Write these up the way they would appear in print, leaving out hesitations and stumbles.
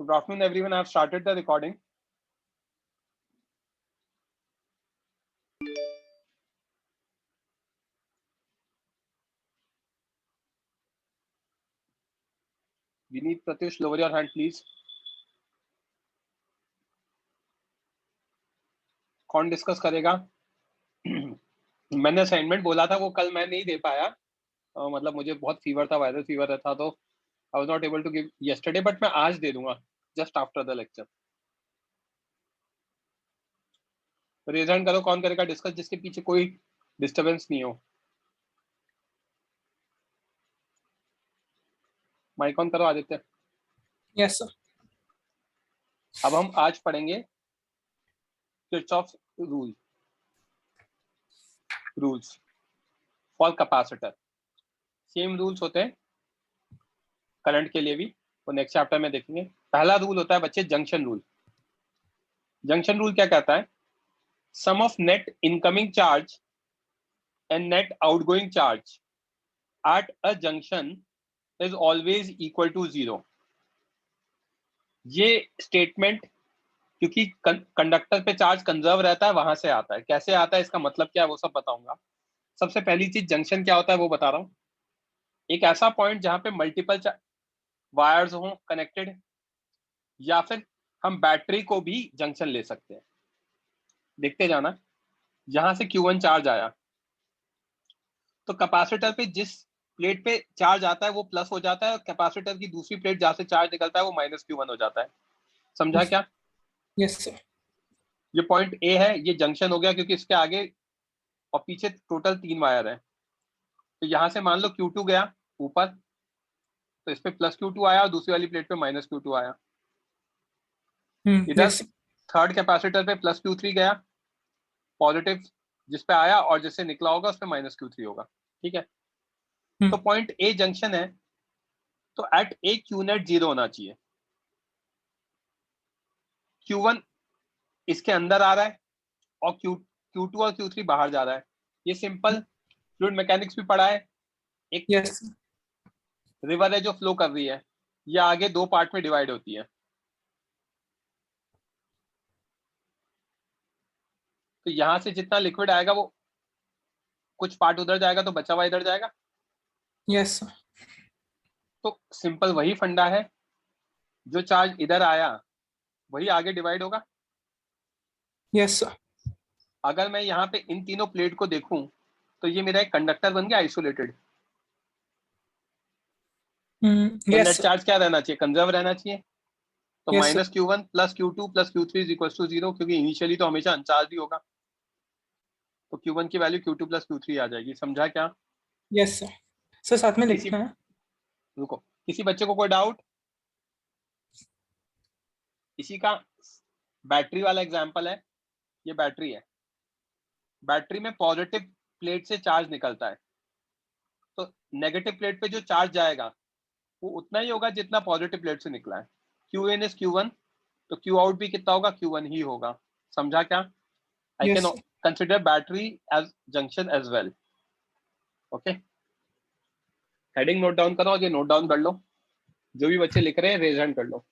So good afternoon, everyone. I have started the recording. We need Pratyush, lower your hand, please. कौन discuss करेगा? मैंने assignment बोला था वो कल मैं नहीं दे पाया, मतलब मुझे बहुत फीवर था, वायरल फीवर था, तो I was not able to give yesterday, but मैं आज दे दूंगा just after the lecture. Raise hand करो, कौन करेगा डिस्कस जिसके पीछे कोई डिस्टरबेंस नहीं हो. माइक ऑन करो आदित्य. Yes sir. अब हम आज पढ़ेंगे Kirchhoff rules for capacitor. Same rules होते हैं करंट के लिए भी, वो नेक्स्ट चैप्टर में देखेंगे. पहला रूल होता है बच्चे जंक्शन रूल. जंक्शन रूल क्या कहता है? Sum of net incoming charge and net outgoing charge at a junction is always equal to 0. ये स्टेटमेंट क्योंकि कंडक्टर पे चार्ज कंजर्व रहता है वहां से आता है. कैसे आता है, इसका मतलब क्या है, वो सब बताऊंगा. सबसे पहली चीज जंक्शन क्या होता है वो बता रहा हूँ. एक ऐसा पॉइंट जहां पे मल्टीपल वायर्स हो कनेक्टेड, या फिर हम बैटरी को भी जंक्शन ले सकते हैं. देखते जाना. यहां से Q1 चार्ज आया तो कैपेसिटर पे जिस प्लेट पे चार्ज आता है वो प्लस हो जाता है, और कैपेसिटर की दूसरी प्लेट जहां से चार्ज निकलता है वो -Q1 हो जाता है. समझा क्या? Yes sir. ये पॉइंट ए है, ये जंक्शन हो गया क्योंकि इसके आगे और पीछे टोटल 3 वायर है. तो यहां से मान लो Q2 गया ऊपर, तो इस पे +Q2 आया और दूसरी वाली प्लेट पे -Q2 आया. इधर यस. थर्ड कैपेसिटर पे +Q3 गया, पॉजिटिव जिस पे आया, और जिससे निकला होगा उस पे -Q3 होगा. ठीक है. तो पॉइंट ए जंक्शन है, तो एट ए Q नेट 0 होना चाहिए. Q1 इसके अंदर आ रहा है और Q2 और Q3 बाहर जा रहा है. ये सिंपल फ्लूइड मैकेनिक्स भी पढ़ा है. एक यस. रिवर है जो फ्लो कर रही है, ये आगे 2 पार्ट में डिवाइड होती है. तो यहां से जितना लिक्विड आएगा वो कुछ पार्ट उधर जाएगा तो बचा हुआ इधर जाएगा. Yes sir. तो सिंपल वही फंडा है, जो चार्ज इधर आया वही आगे डिवाइड होगा. Yes sir. अगर मैं यहाँ पे इन तीनों प्लेट को देखूं तो ये मेरा एक कंडक्टर बन गया आइसोलेटेड. तो नेट यस सर. चार्ज क्या रहना चाहिए? कंजर्व रहना चाहिए. तो yes sir. -Q1 +Q2 +Q3 is equal to 0, क्योंकि इनिशियली तो हमेशा अनचार्ज ही होगा. तो Q1 की वैल्यू Q2 +Q3 आ जाएगी. समझा क्या? Yes sir. सर साथ में किसी लिखना है. रुको, किसी बच्चे को कोई डाउट? इसी का बैटरी वाला एग्जांपल है. ये बैटरी है, बैटरी में पॉजिटिव प्लेट से चार्ज निकलता है, तो नेगेटिव प्लेट पे जो चार्ज जाएगा वो उतना ही होगा जितना पॉजिटिव प्लेट से निकला है. Qn इज Q1, तो Q आउट भी कितना होगा? Q1 ही होगा. समझा क्या? I can yes. Consider battery as junction as well. Okay, heading note down करो और ये नोट डाउन कर लो. जो भी बच्चे लिख रहे हैं रेज हैंड कर लो.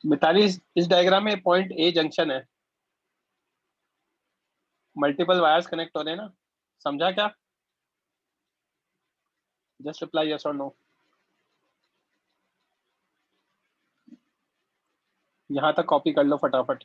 मिताली, इस डायग्राम में पॉइंट ए जंक्शन है, मल्टीपल वायर्स कनेक्ट हो रहे हैं ना, समझा क्या? जस्ट रिप्लाई यस और नो। यहां तक कॉपी कर लो फटाफट।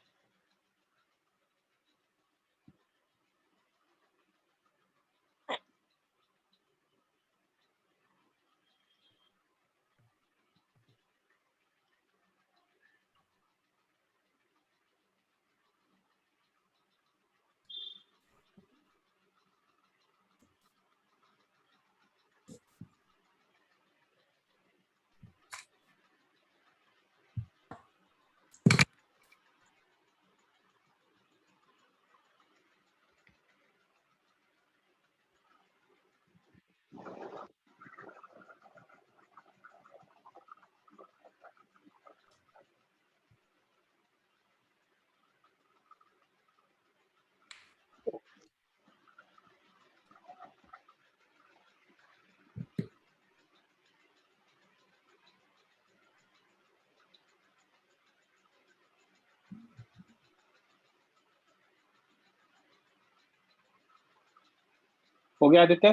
हो गया Aditya?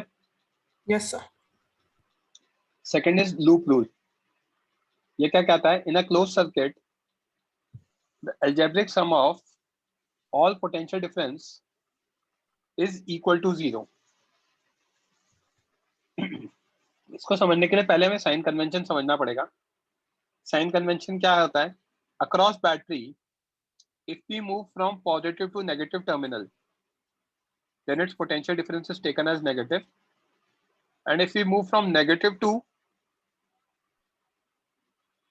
Yes, sir. Second is loop rule. ये क्या कहता है? In a close circuit the algebraic sum of all potential difference is equal to 0। इसको समझने के लिए पहले हमें साइन कन्वेंशन समझना पड़ेगा। साइन कन्वेंशन क्या होता है? Across battery if we move from positive to negative terminal then its potential difference is taken as negative, and if we move from negative to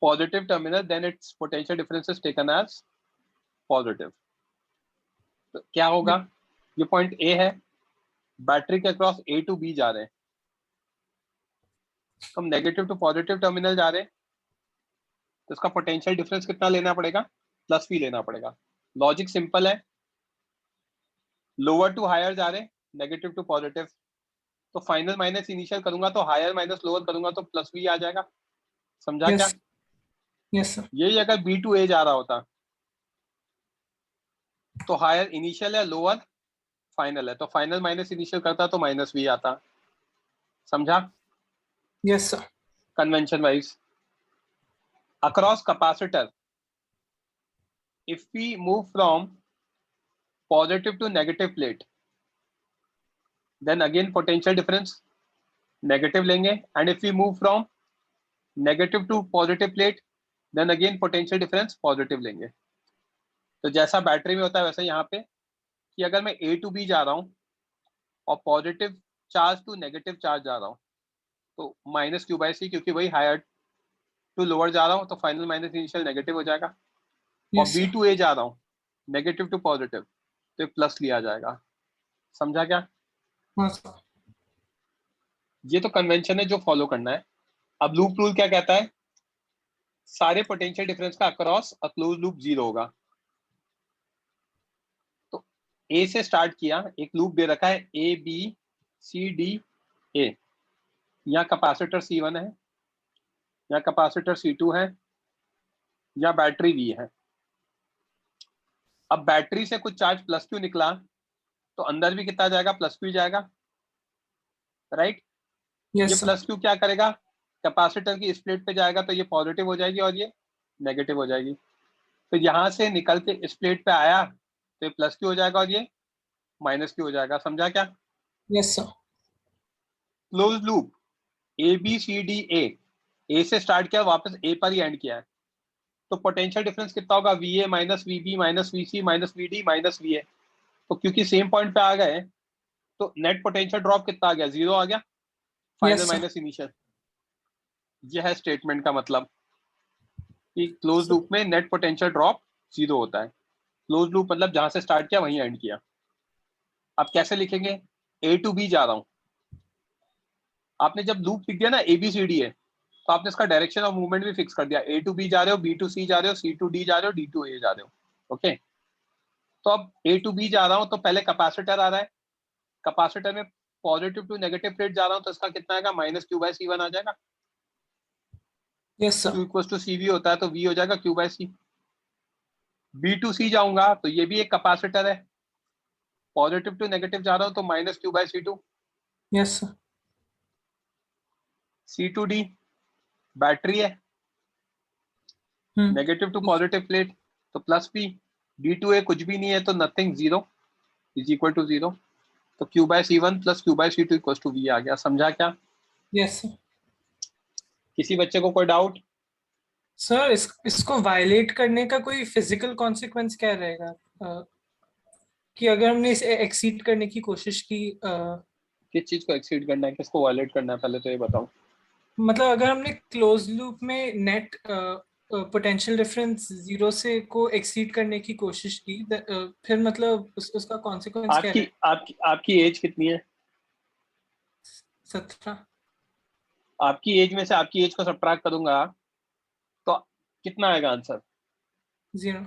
positive terminal then its potential difference is taken as positive। तो क्या होगा? ये point A है, battery के across A to be जा रहे हैं, तो हम नेगेटिव टू पॉजिटिव टर्मिनल जा रहे हैं, तो इसका पोटेंशियल डिफरेंस कितना लेना पड़ेगा? प्लस वी लेना पड़ेगा। लॉजिक सिंपल है, लोअर टू हायर जा रहे हैं, नेगेटिव टू पॉजिटिव, तो फाइनल माइनस इनिशियल करूंगा तो हायर माइनस लोअर करूंगा तो प्लस वी आ जाएगा। समझा क्या? Yes. Yes, sir. यही अगर बी टू ए जा रहा होता तो हायर इनिशियल है, लोअर फाइनल है, तो फाइनल माइनस इनिशियल करता तो माइनस वी आता। समझा? Yes, sir. Convention wise across capacitor if we move from positive to negative plate then again potential difference negative लेंगे, and if we move from negative to positive plate then again potential difference positive लेंगे। तो जैसा battery में होता है वैसा यहाँ पे, कि अगर मैं ए टू बी जा रहा हूँ और positive charge to negative charge जा रहा हूँ तो माइनस क्यू बाई सी, क्योंकि वही हायर टू लोअर जा रहा हूँ तो फाइनल माइनस इनिशियल नेगेटिव हो जाएगा। और Yes, बी sir. टू ए जा रहा हूँ नेगेटिव टू पॉजिटिव तो प्लस लिया जाएगा। समझा क्या? Yes, sir. ये तो कन्वेंशन है जो फॉलो करना है। अब लूप रूल क्या कहता है? सारे पोटेंशियल डिफरेंस का across a close loop zero होगा। तो ए से स्टार्ट किया, एक लूप दे रखा है ए बी सी डी ए, यहाँ कैपेसिटर C1 है, यहाँ कैपेसिटर C2 है, यहाँ बैटरी V है। अब बैटरी से कुछ चार्ज प्लस क्यू निकला तो अंदर भी कितना जाएगा? प्लस क्यू जाएगा, राइट? ये Yes, sir. प्लस क्यू क्या करेगा? कैपेसिटर की इस प्लेट पे जाएगा तो ये पॉजिटिव हो जाएगी और ये नेगेटिव हो जाएगी। तो यहां से निकल के इस प्लेट पे आया तो ये प्लस क्यू हो जाएगा और ये माइनस क्यू हो जाएगा। समझा क्या? Yes, sir. Close loop A B C D A से स्टार्ट किया वापस ए पर ही एंड किया है, तो पोटेंशियल डिफरेंस कितना होगा? V A minus V B minus V C minus V D minus V A. तो क्योंकि सेम पॉइंट पे आ गए तो नेट पोटेंशियल ड्रॉप कितना आ गया? जीरो आ गया, final Yes, sir. Minus initial. यह है स्टेटमेंट का मतलब कि क्लोज So, लूप में नेट पोटेंशियल ड्रॉप जीरो होता है। क्लोज लूप मतलब जहां से स्टार्ट किया वहीं एंड किया। अब कैसे लिखेंगे? ए टू बी जा रहा हूं, आपने जब लूप लिख दिया ना ए बी सी डी है तो आपने इसका डायरेक्शन ऑफ मूवमेंट भी फिक्स कर दिया, ए टू बी जा रहे हो, बी टू सी जा रहे हो, सी टू डी जा रहे हो, डी टू ए जा रहे हो। ओके, तो अब ए टू बी जा रहा हूं तो पहले कैपेसिटर आ रहा है, कैपेसिटर में पॉजिटिव टू नेगेटिव प्लेट जा रहा हूं तो इसका कितना आएगा? Minus Q by C one आ जाएगा। yes, sir. Q equal to C V होता है तो वी हो जाएगा Q by C. B to C जाऊंगा तो ये भी एक कैपेसिटर है, पॉजिटिव टू नेगेटिव जा रहा हूं तो minus Q by C two. Yes sir. C two D battery है, hmm. Negative to positive plate तो plus P. D to A कुछ भी नहीं है तो nothing, zero is equal to zero. तो Q by C one plus Q by C two equal to V आ गया। समझा क्या? Yes sir. किसी बच्चे को कोई डाउट? सर इसको वायलेट करने का कोई फिजिकल कॉन्सिक्वेंस क्या रहेगा? कि अगर हमने इसे एक्सीड करने की कोशिश की, किस चीज को एक्सीड करना है, किसको वायलेट करना है, पहले तो ये बताओ। मतलब अगर हमने क्लोज लूप में नेट पोटेंशियल डिफरेंस जीरो से को एक्सीड करने की कोशिश की, फिर मतलब उसका कॉन्सिक्वेंस क्या आपकी रहे? आपकी आपकी एज कितनी है? 17। आपकी एज में से आपकी एज को सब्ट्रैक्ट करूंगा तो कितना आएगा आंसर? 0।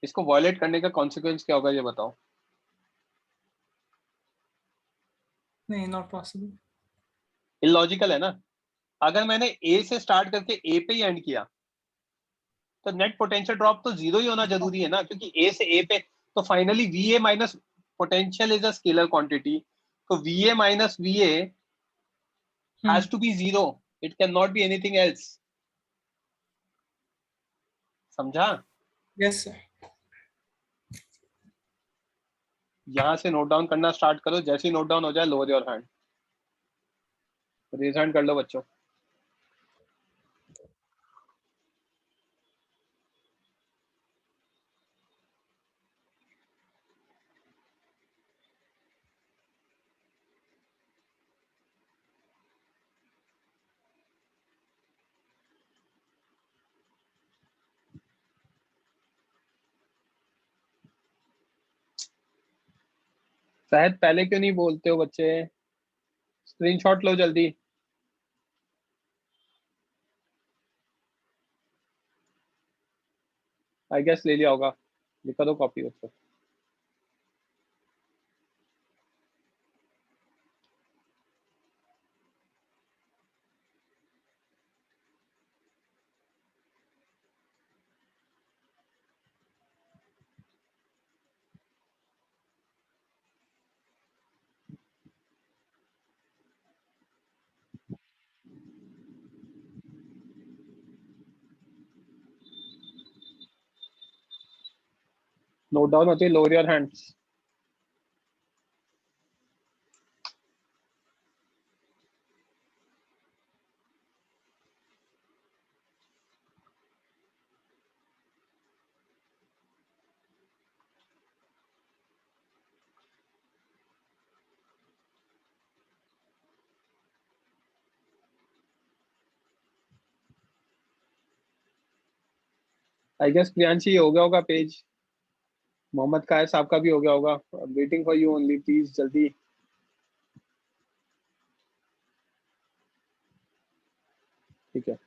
इसको वायलेट करने का कॉन्सिक्वेंस क्या होगा ये बताओ। नहीं, नॉट पॉसिबल। इलॉजिकल है ना। अगर मैंने ए से स्टार्ट करके ए पे ही एंड किया तो नेट पोटेंशियल ड्रॉप तो जीरो ही होना जरूरी है ना, क्योंकि ए से ए पे तो finally V A minus potential is a scalar quantity, तो V A minus V A has hmm. To be zero, it can not be anything else. समझा? Yes sir. यहां से नोट डाउन करना स्टार्ट करो, जैसे ही note down हो जाए lower your hand, raise hand कर लो बच्चों। शायद पहले क्यों नहीं बोलते हो बच्चे? स्क्रीनशॉट लो जल्दी। आई गेस ले लिया होगा, लिखा दो कॉपी बच्चों। नोट डाउन होती है, lower your hands. I guess Priyanshi हो गया होगा पेज, मोहम्मद कायर साहब का भी हो गया होगा। Waiting for you only, please जल्दी। ठीक है।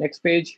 Next page.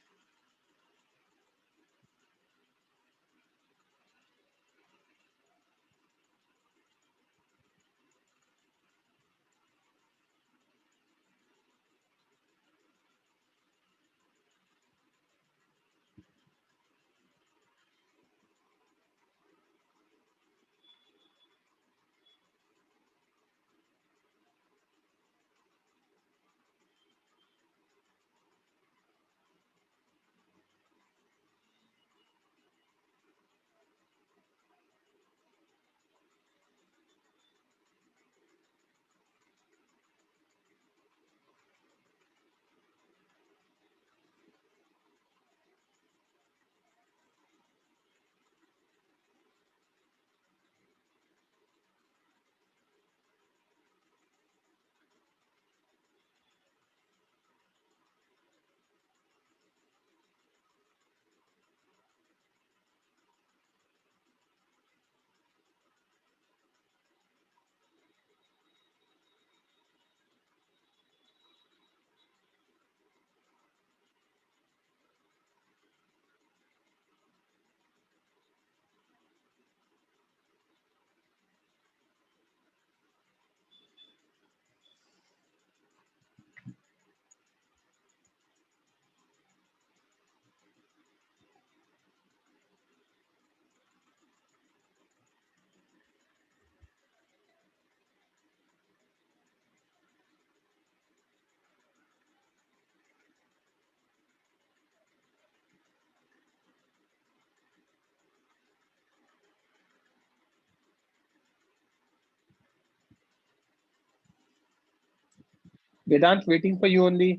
Vedant, waiting for you only.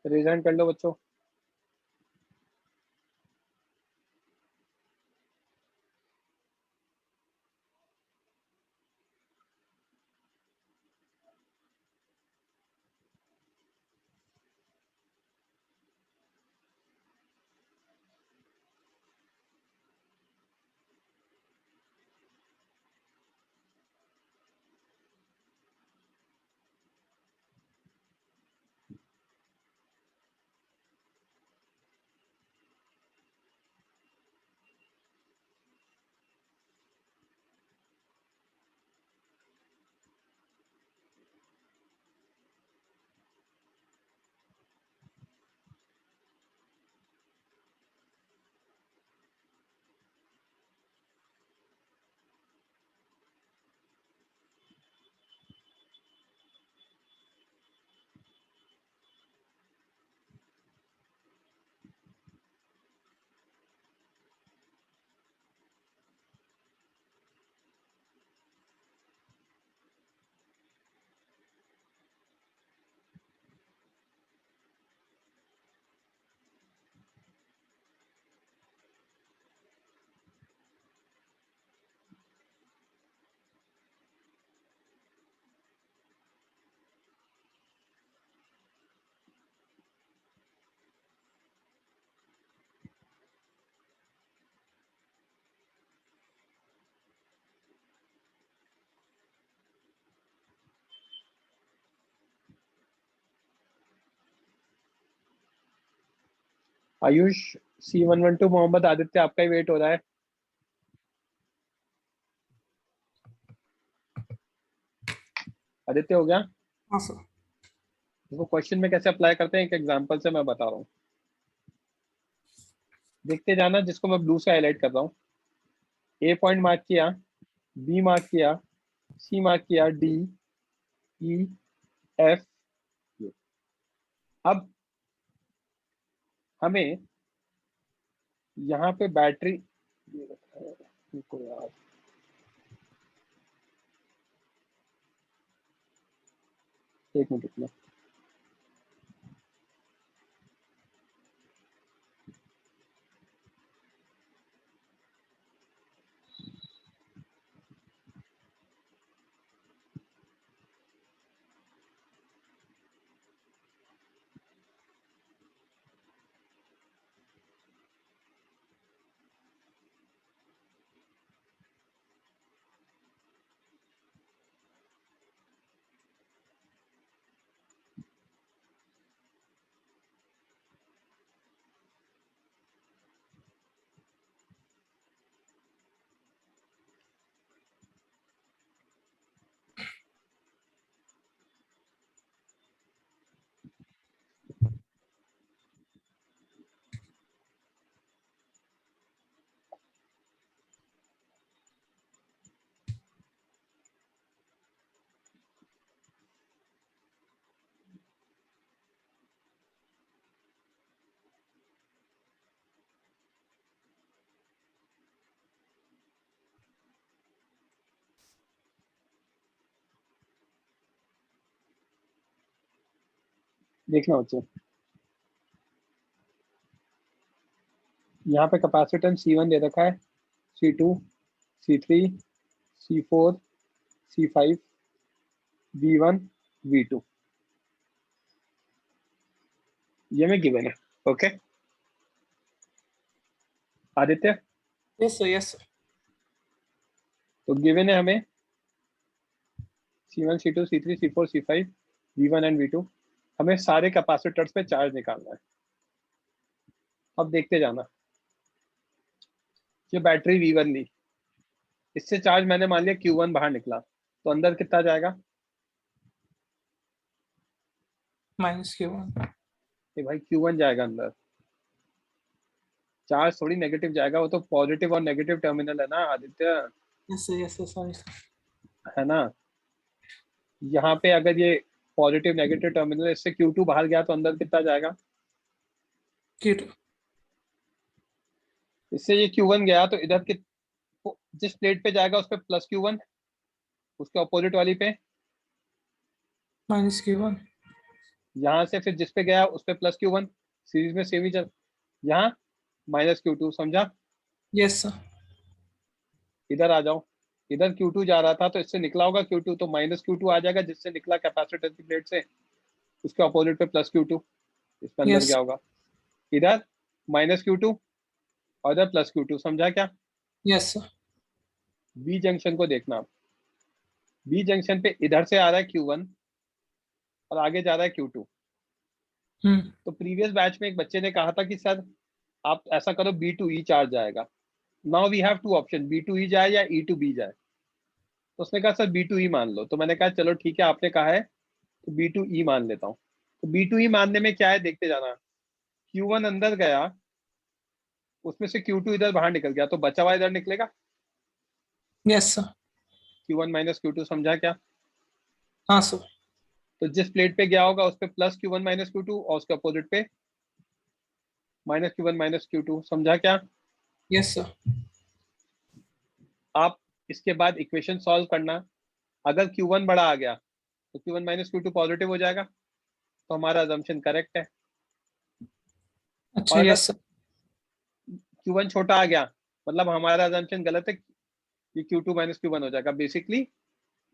Resign कर लो बच्चों। आयुष, C112 मोहम्मद आदित्य, आपका ही वेट हो रहा है। आदित्य हो गया? हाँ सर। इसको क्वेश्चन में कैसे अप्लाई करते हैं एक एग्जांपल से मैं बता रहा हूँ, देखते जाना। जिसको मैं ब्लू से हाईलाइट कर रहा हूँ, ए पॉइंट मार्क किया, बी मार्क किया, सी मार्क किया, डी, ई, एफ। अब हमें यहाँ पे बैटरी, रुको यार, एक मिनट रुकना। देखना बच्चों, यहाँ पे कैपेसिटेंस C1 दे रखा है, C2, C3, C4, C5, V1, V2, ये में गिवन है। Okay Aditya, yes sir, yes sir. तो गिवन है हमें C1, C2, C3, C4, C5, V1 and V2। हमें सारे कैपेसिटर्स पे चार्ज निकालना है। अब देखते जाना, ये बैटरी V1 ली, इससे चार्ज मैंने मान लिया Q1 बाहर निकला, तो अंदर कितना जाएगा? -Q1। ये भाई Q1 जाएगा अंदर, चार्ज थोड़ी नेगेटिव जाएगा, वो तो पॉजिटिव और नेगेटिव टर्मिनल है ना Aditya, yes sir, yes sir, sorry sir. है ना। यहाँ पे अगर ये पॉजिटिव नेगेटिव टर्मिनल है, इससे Q2 बाहर गया तो अंदर कितना जाएगा? Q2। इससे ये Q1 गया तो इधर कि जिस प्लेट पे जाएगा उस पे प्लस Q1, उसके अपोजिट वाली पे -Q1। यहाँ से फिर जिस पे गया उस पे प्लस Q1, सीरीज में सेम ही चल, यहाँ -Q2, समझा? Yes sir. इधर आ जाओ, इधर Q2 जा रहा था तो इससे निकला होगा Q2, तो -Q2 आ जाएगा, जिससे निकला कैपेसिटर की प्लेट से, उसके अपोजिट पे प्लस Q2, इसके अंदर यस, क्या होगा? इधर -Q2 और इधर प्लस Q2, समझा क्या? Yes sir. बी जंक्शन को देखना आप, बी जंक्शन पे इधर से आ रहा है Q1 और आगे जा रहा है Q2। तो प्रीवियस बैच में एक बच्चे ने कहा था कि सर आप ऐसा करो B2E चार्ज जाएगा। Now we have two option, B2E जाए या E2B जाए। तो उसने कहा सर B2E मान लो, तो मैंने कहा चलो ठीक है, आपने कहा है तो B2E मान लेता हूँ। तो B2E मानने में क्या है देखते जाना, Q1 अंदर गया, उसमें से Q2 इधर बाहर निकल गया, तो बचा हुआ इधर निकलेगा, यस सर। Q1 - Q2, समझा क्या? हाँ सर। तो जिस प्लेट पे गया होगा उस पे प्लस Q1 - Q2 और उसके अपोजिट पे -Q1 - Q2, समझा क्या? Yes sir. आप इसके बाद इक्वेशन सॉल्व करना, अगर Q1 बड़ा आ गया तो Q1 - Q2 पॉजिटिव हो जाएगा, तो हमारा अजम्पशन करेक्ट है। अच्छा, और अगर यस सर। Q1 छोटा आ गया, मतलब हमारा अजम्पशन गलत है, कि Q2 - Q1 हो जाएगा। बेसिकली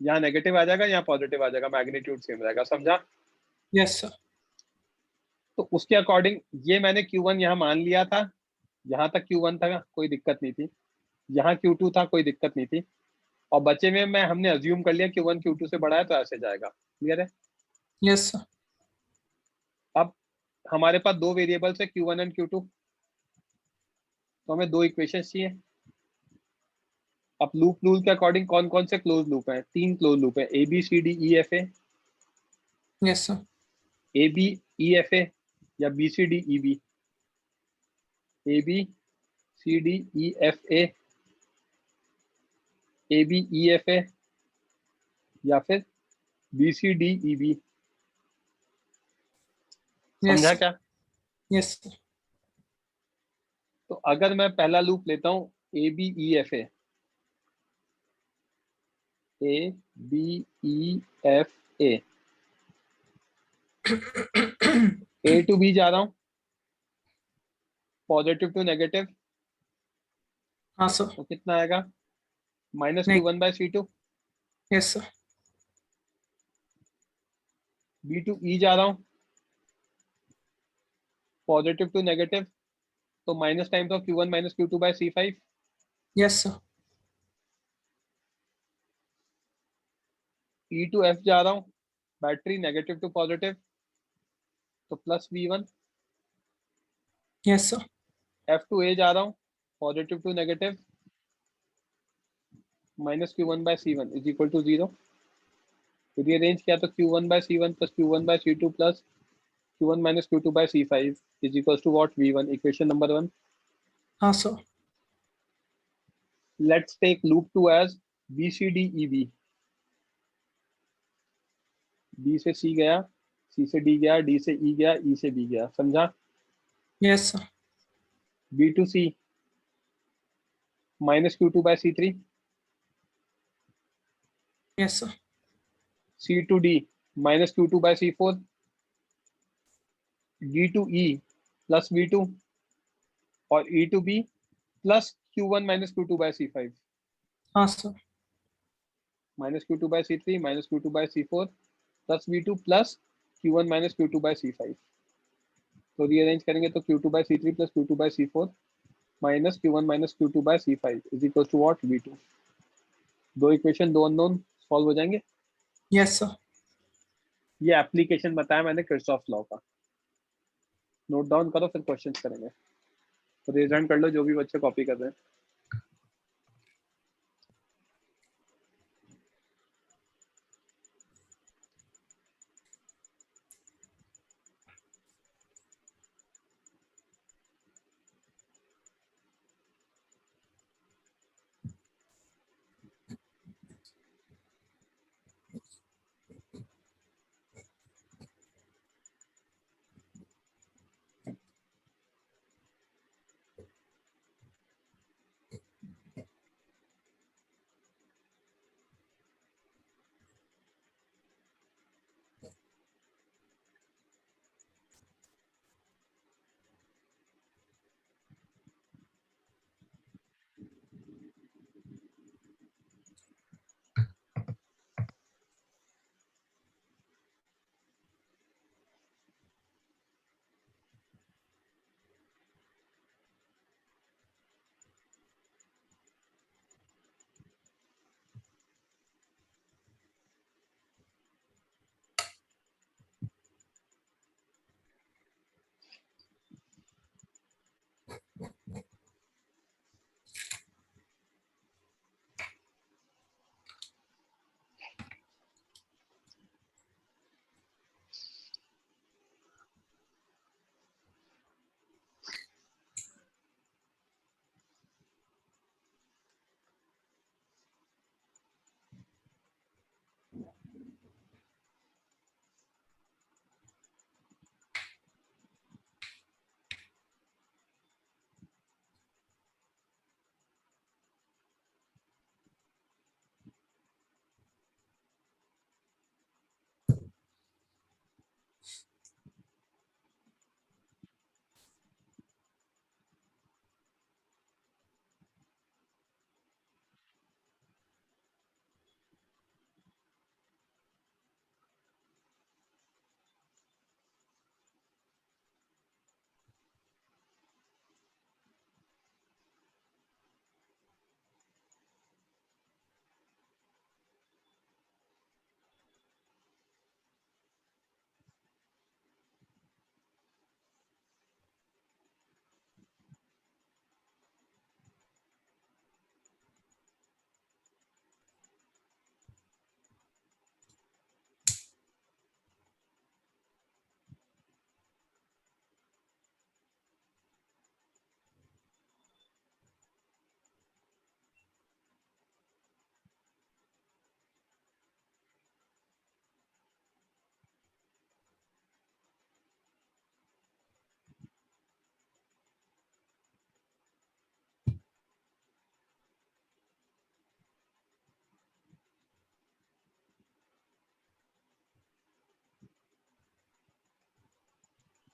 यहाँ नेगेटिव आ जाएगा, यहाँ पॉजिटिव आ जाएगा, मैग्नीट्यूड सेम रहेगा, समझा? Yes sir. तो उसके अकॉर्डिंग ये मैंने Q1 यहाँ मान लिया था, यहाँ तक Q1 था, कोई दिक्कत नहीं थी, यहाँ Q2 था, कोई दिक्कत नहीं थी, और बचे में मैं हमने अज्यूम कर लिया Q1 Q2 से बड़ा है तो ऐसे जाएगा। क्लियर है? Yes sir. अब हमारे पास दो वेरिएबल्स है Q1 एंड Q2, तो हमें दो इक्वेशन चाहिए। अब लूप रूल के अकॉर्डिंग कौन कौन से क्लोज लूप है? तीन क्लोज लूप है, ABCDEFA, यस सर। ABEFA या BCDEB, ABCDEFA, ABEFA या फिर BCDEB, यस समझा सर। क्या? Yes sir. तो अगर मैं पहला लूप लेता हूँ ABEFA, ABEFA, A to B जा रहा हूँ, पॉजिटिव टू नेगेटिव, हाँ सर। तो कितना आएगा? नहीं। -Q1/C2। Yes sir. B to E जा रहा हूँ, पॉजिटिव टू नेगेटिव, तो minus times of Q1 - Q2/C5। Yes sir. E to F जा रहा हूँ, बैटरी नेगेटिव टू पॉजिटिव, तो plus V1। Yes sir. F to A जा रहा हूँ, positive to negative, -Q1/C1 is equal to 0। तो rearrange किया तो Q1/C1 plus Q1/C2 plus Q1 - Q2/C5 is equal to what? V1, equation number 1। हाँ sir. Let's take loop 2 as BCDEB, B से C गया, C से D गया, D से E गया, E से B गया, समझा? Yes sir. B to C -Q2/C3, yes sir. C to D -Q2/C4, d to e plus v2 और e to b plus q1 minus q2 by c5 हाँ sir. Minus q2 by c3 minus q2 by c4 plus v2 plus q1 minus q2 by c5। तो rearrange करेंगे तो q2 by c3 plus q2 by c4 minus q1 minus q2 by c5 is equal to what v2। दो equation दो unknown solve हो जाएंगे। Yes sir. ये application बताया मैंने किरचॉफ लॉ का, नोट डाउन करो फिर क्वेश्चंस करेंगे। रेज हैंड कर लो जो भी बच्चे कॉपी कर रहे हैं।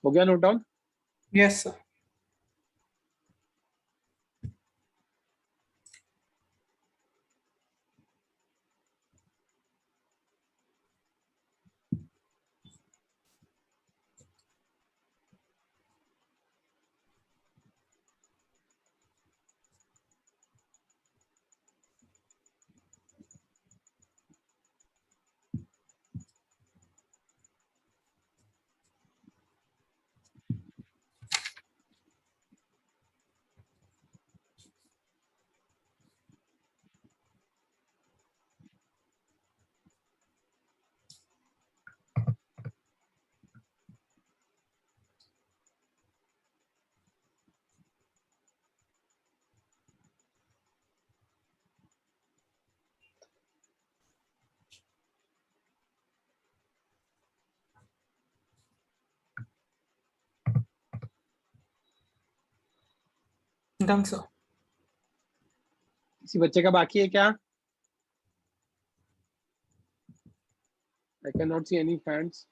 हो गया note down? Yes sir. Done sir. किसी बच्चे का बाकी है क्या? I can not see any hands.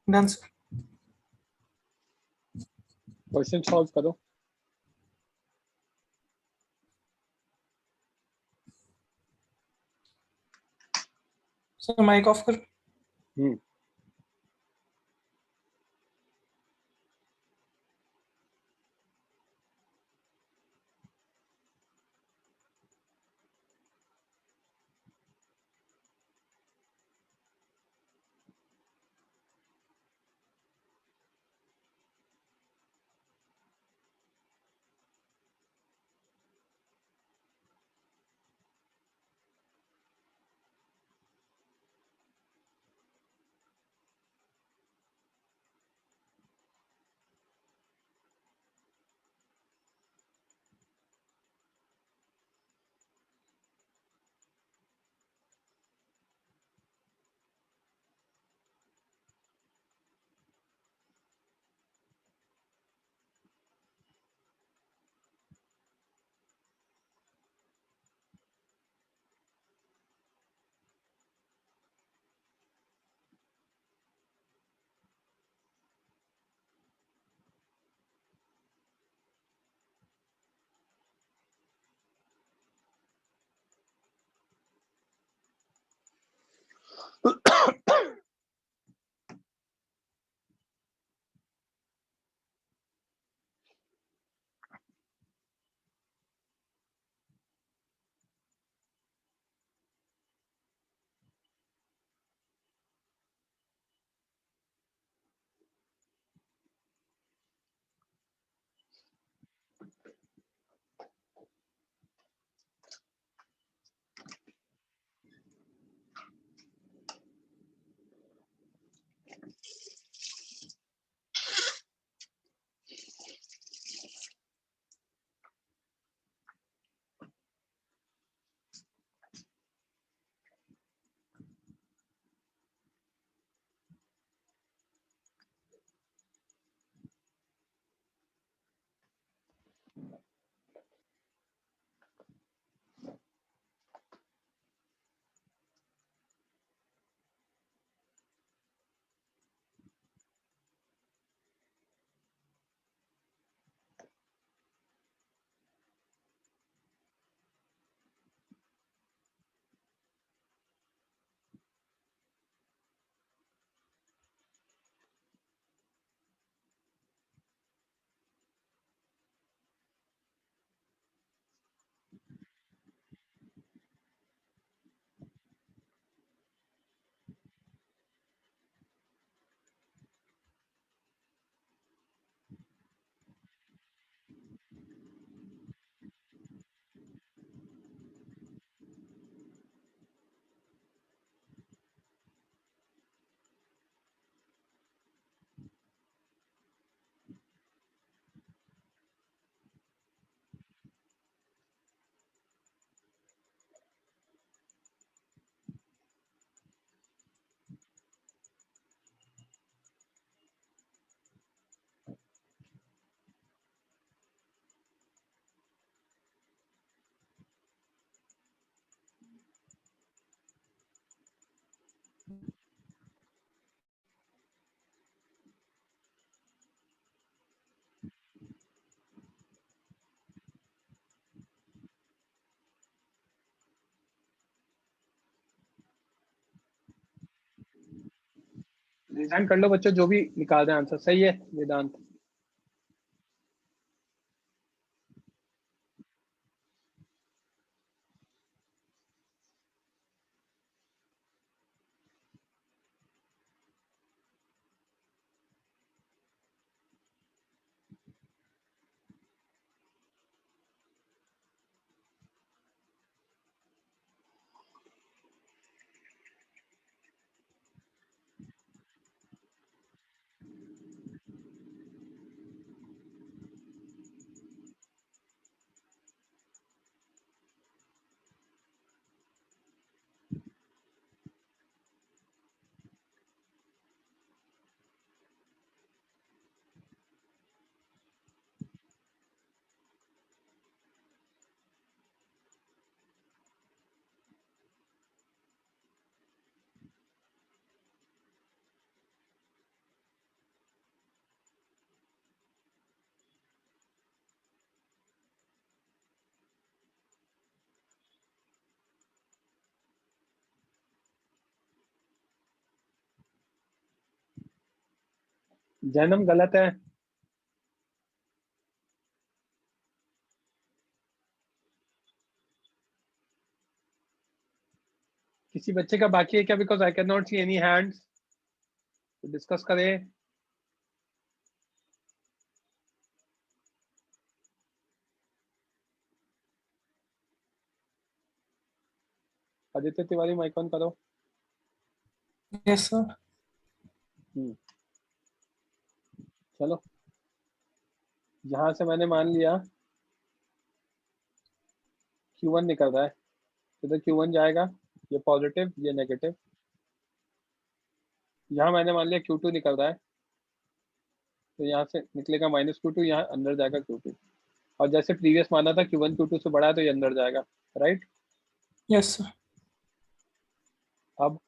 Done sir. Question solve करो। सर माइक ऑफ कर। हम्म। रिजाइन कर लो बच्चों, जो भी निकाल दें आंसर सही है वेदांत। जन्म गलत है। किसी बच्चे का बाकी है क्या? Because I can not see any hands. तो डिस्कस करें। आदित्य तिवारी माइक ऑन करो। Yes sir. चलो, यहां से मैंने मान लिया Q1 निकल रहा है, तो Q1 जाएगा, ये पॉजिटिव ये नेगेटिव। यहाँ मैंने मान लिया Q2 निकल रहा है, तो यहाँ से निकलेगा -Q2, यहाँ अंदर जाएगा Q2। और जैसे प्रीवियस माना था Q1 Q2 से बड़ा है तो ये अंदर जाएगा, राइट। Yes sir. अब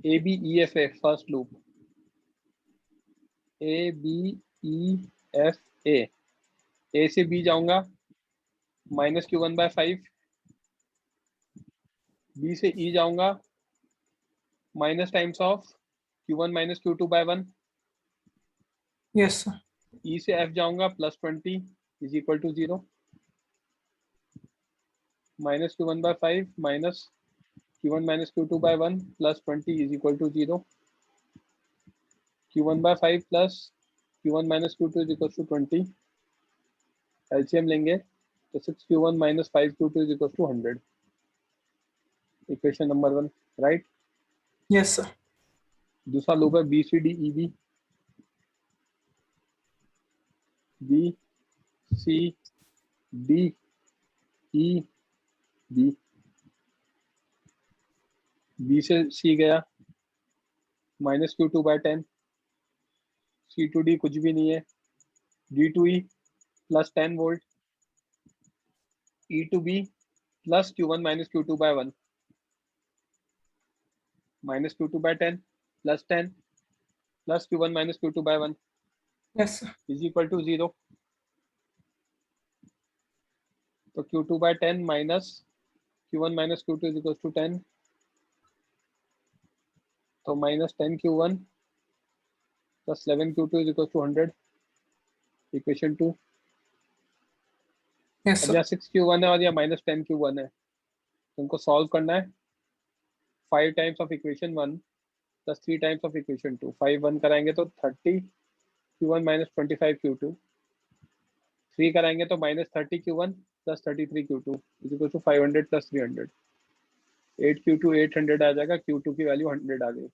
ABEFA first loop, ABEFA, A से B जाऊंगा -Q1/5, B से E जाऊंगा minus times of Q1 - Q2/1, yes sir. E से F जाऊंगा +20 is equal to 0, -Q1/5 minus Q1 - Q2/1 +20 is equal to 0, Q1/5 plus Q1 - Q2 is equal to 20। LCM लेंगे तो 6Q1 - 5Q2 is equal to 100। Equation number 1, right. Yes sir. दूसरा loop है BCDEB, BCDEB, B से C गया -Q2/10, C to D कुछ भी नहीं है, D to E +10 volt, E to B plus Q1 - Q2/1, -Q2/10 +10 plus Q1 - Q2/1 yes sir. Is equal to 0। तो Q2/10 minus Q1 - Q2 is equal to 10, तो -10Q1 plus 11Q2 is equal to 100। Equation 2। Yes अब sir. यहाँ 6Q1 है और यहाँ -10Q1 है, तो उनको सॉल्व करना है। 5 times of equation 1 plus 3 times of equation 2, 5 1 कराएंगे तो 30Q1 - 25Q2, 3 कराएंगे तो -30Q1 plus 33Q2 is equal to 500 plus 300, 8Q2 800 आ जाएगा। Q2 की वैल्यू 100 आ गई।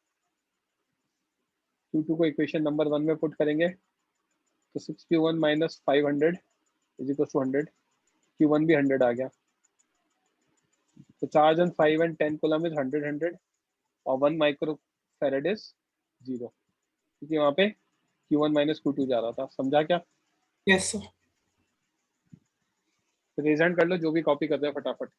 Q2 को इक्वेशन नंबर 1 में पुट करेंगे तो 6Q1 - 500 is equal to 100, Q1 भी 100 आ गया। तो charge on 5 and 10 coulomb is 100 100 और 1 माइक्रो फेरेड इज 0, क्योंकि वहाँ पे Q1 - Q2 जा रहा था। समझा क्या? Yes sir. तो रिजल्ट कर लो, जो भी कॉपी कर रहे हो फटाफट।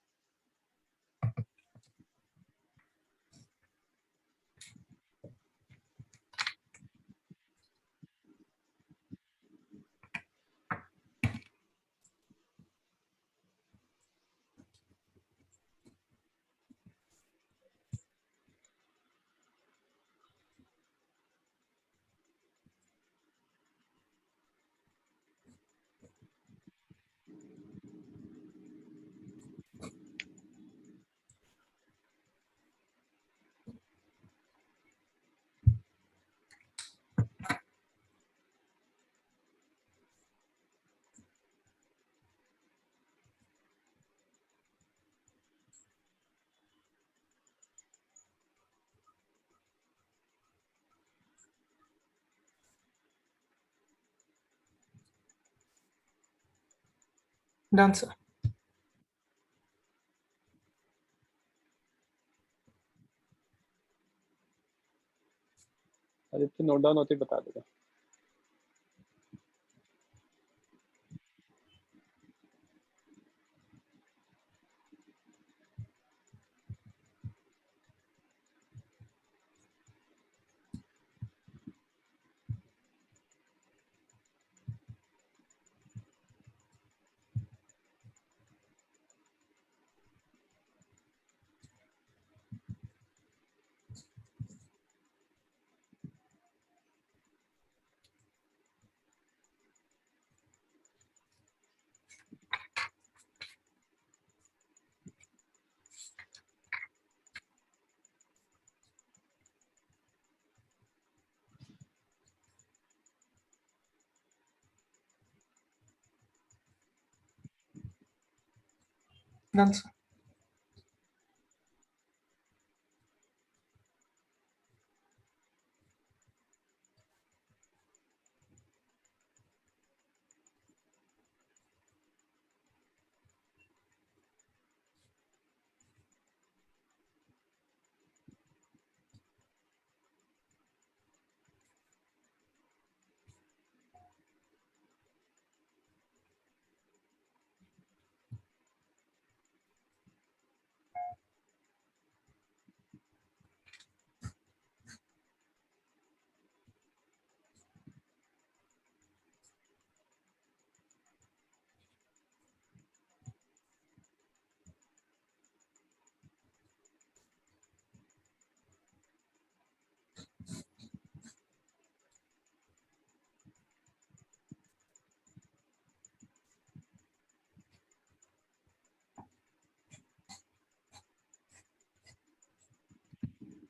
Done sir. Aditya note down होते ही बता देगा। Done, sir.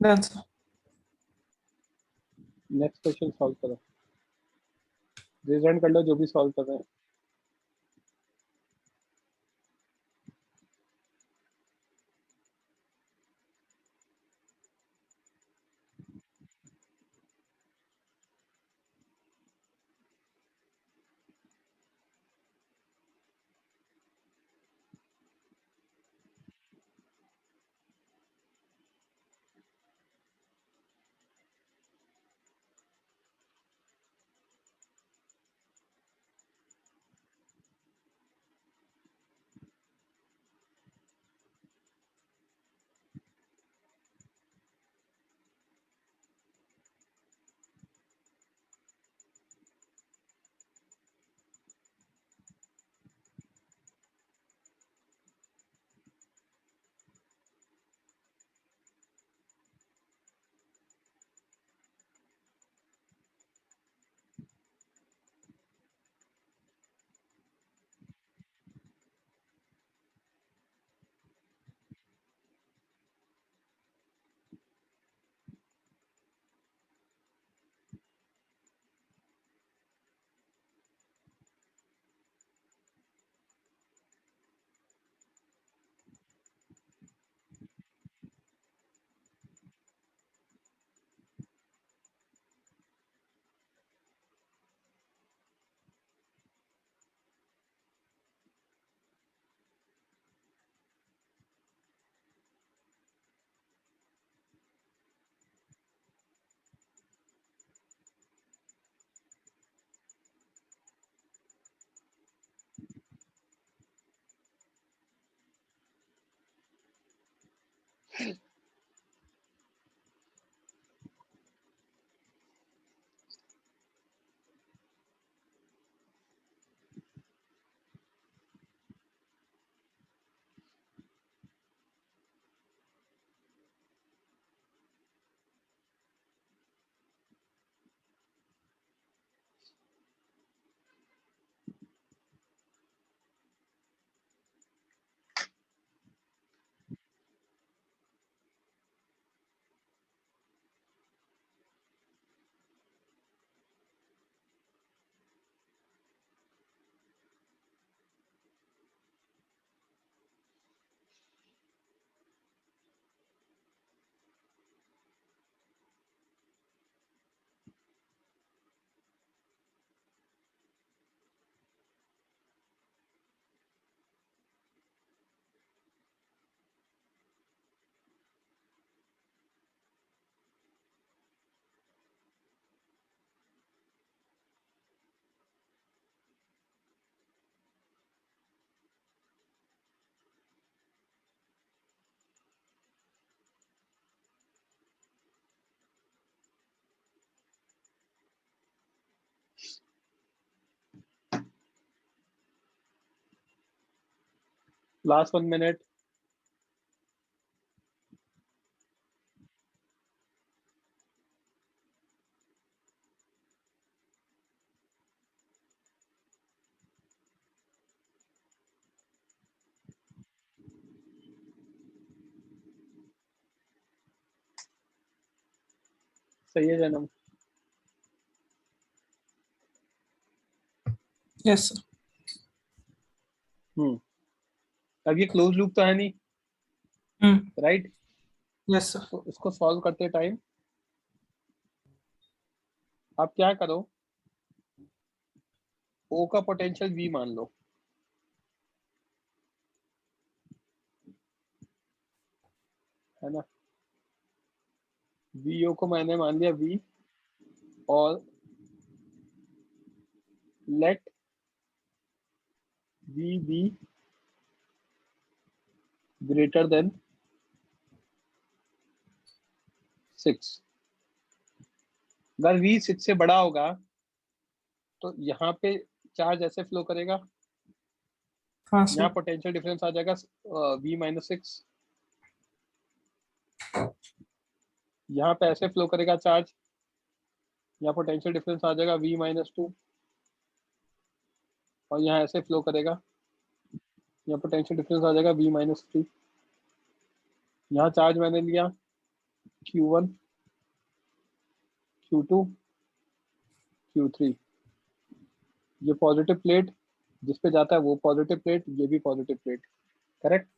Done, sir. Next question solve करो, रेज हैंड कर लो जो भी सॉल्व कर रहे हैं। Last 1 minute. सही है जन्म। Yes, sir. अब ये क्लोज लूप तो है नहीं, राइट? Yes sir. तो इसको सॉल्व करते टाइम आप क्या करो, ओ का पोटेंशियल वी मान लो, है ना? वी ओ को मैंने मान लिया वी, और let V be greater than 6। अगर वी 6 से बड़ा होगा तो यहाँ पे चार्ज ऐसे फ्लो करेगा, हाँ यहाँ सर। पोटेंशियल डिफरेंस आ जाएगा V-6, यहाँ पे ऐसे फ्लो करेगा चार्ज, यहाँ पोटेंशियल डिफरेंस आ जाएगा V-2, और यहाँ ऐसे फ्लो करेगा, यहाँ पोटेंशियल डिफरेंस आ जाएगा V-3। यहाँ चार्ज मैंने लिया Q1, Q2, Q3। ये पॉजिटिव प्लेट जिस पे जाता है वो पॉजिटिव प्लेट, ये भी positive plate, correct?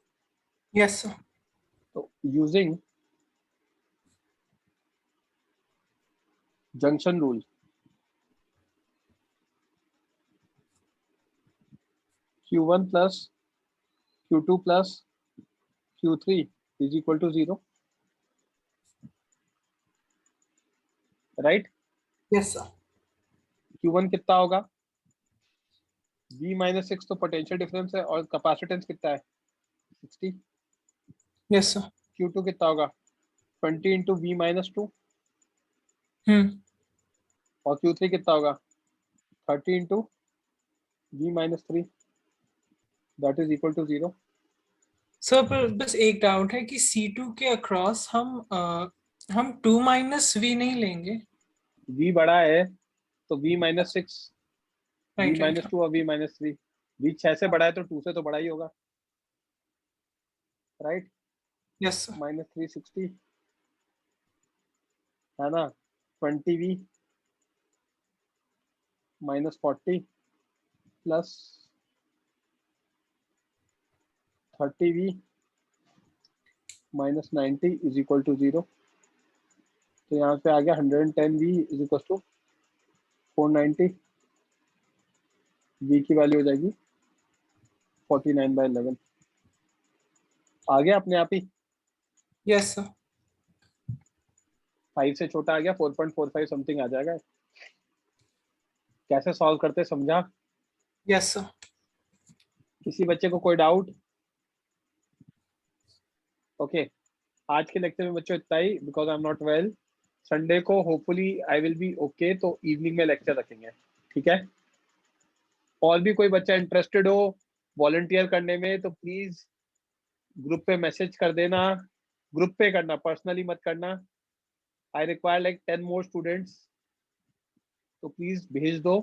Yes sir. तो using junction rule, Q1 plus Q2 plus Q3 is equal to 0, right? Yes sir. Q1 कितना होगा? V-6 तो पोटेंशियल डिफरेंस है, और कैपेसिटेंस कितना है? 60। Yes sir. Q2 कितना होगा? 20 इंटू V-2, और Q3 कितना होगा? 30 into V-3, that is equal to 0। Sir पर बस एक डाउट है कि C2 के अक्रॉस हम 2 - V नहीं लेंगे। V बड़ा है तो V-6, राइट राइट। V-2 और V-3। V 6 से बड़ा है तो 2 से तो बड़ा ही होगा, राइट? Yes sir. -360, है ना? 20V -40 plus 30V -90 is equal to 0। तो यहाँ पे आ गया 110V is equal to 490। V की वैल्यू हो जाएगी 49/11। आ गया अपने आप ही, यस सर। 5 से छोटा आ गया, 4.45 समथिंग आ जाएगा। कैसे सॉल्व करते समझा? Yes sir. किसी बच्चे को कोई डाउट? ओके, आज के लेक्चर में बच्चों इतना ही, because I am not well. Sunday को hopefully I will be okay, तो इवनिंग में लेक्चर रखेंगे, ठीक है? और भी कोई बच्चा इंटरेस्टेड हो वॉलंटियर करने में तो प्लीज ग्रुप पे मैसेज कर देना। ग्रुप पे करना, पर्सनली मत करना। I require like 10 more students, तो प्लीज भेज दो।